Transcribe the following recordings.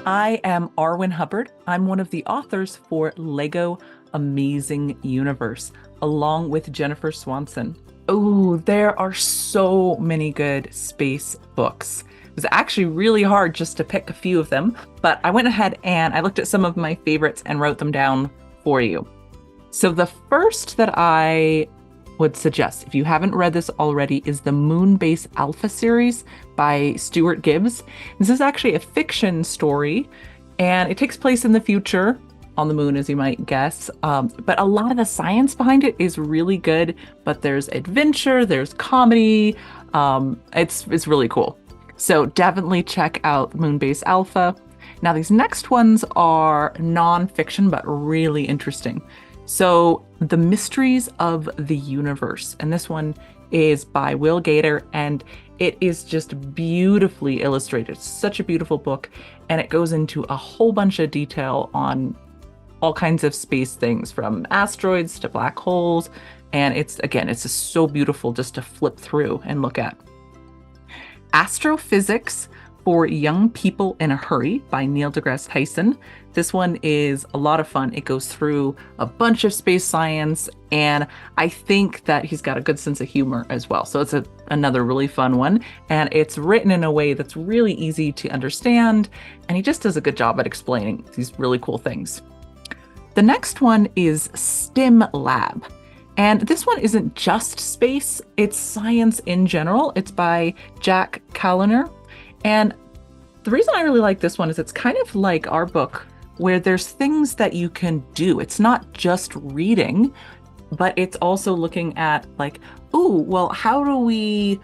I am Arwen Hubbard. I'm one of the authors for Lego Amazing Universe, along with Jennifer Swanson. Oh, there are so many good space books. It was actually really hard just to pick a few of them, but I went ahead and I looked at some of my favorites and wrote them down for you. So the first that I would suggest, if you haven't read this already, is the Moonbase Alpha series by Stuart Gibbs. This is actually a fiction story, and it takes place in the future on the moon, as you might guess. But a lot of the science behind it is really good, but there's adventure, there's comedy. It's really cool. So definitely check out Moonbase Alpha. Now, these next ones are non-fiction, but really interesting. So The Mysteries of the Universe, and this one is by Will Gator, and it is just beautifully illustrated. It's such a beautiful book, and it goes into a whole bunch of detail on all kinds of space things, from asteroids to black holes, and it's just so beautiful just to flip through and look at. Astrophysics for Young People in a Hurry by Neil deGrasse Tyson. This one is a lot of fun. It goes through a bunch of space science, and I think that he's got a good sense of humor as well. So it's another really fun one, and it's written in a way that's really easy to understand, and he just does a good job at explaining these really cool things. The next one is STEM Lab. And this one isn't just space, it's science in general. It's by Jack Callender. And the reason I really like this one is it's kind of like our book, where there's things that you can do. It's not just reading, but it's also looking at like, oh, well, how do we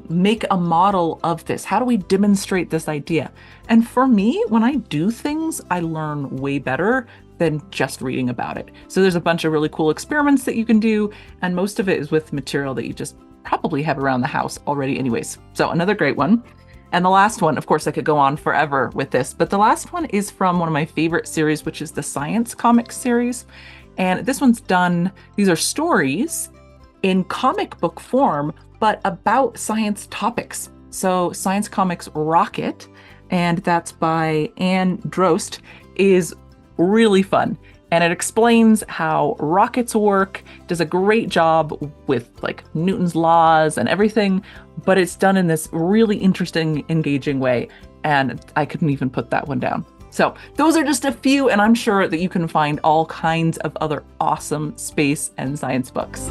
make a model of this? How do we demonstrate this idea? And for me, when I do things, I learn way better than just reading about it. So there's a bunch of really cool experiments that you can do, and most of it is with material that you just probably have around the house already anyways. So another great one. And the last one, of course, I could go on forever with this, but the last one is from one of my favorite series, which is the Science Comics series. And this one's done, these are stories in comic book form, but about science topics. So Science Comics Rocket, and that's by Anne Drost, is really fun. And it explains how rockets work, does a great job with like Newton's laws and everything, but it's done in this really interesting, engaging way. And I couldn't even put that one down. So those are just a few, and I'm sure that you can find all kinds of other awesome space and science books.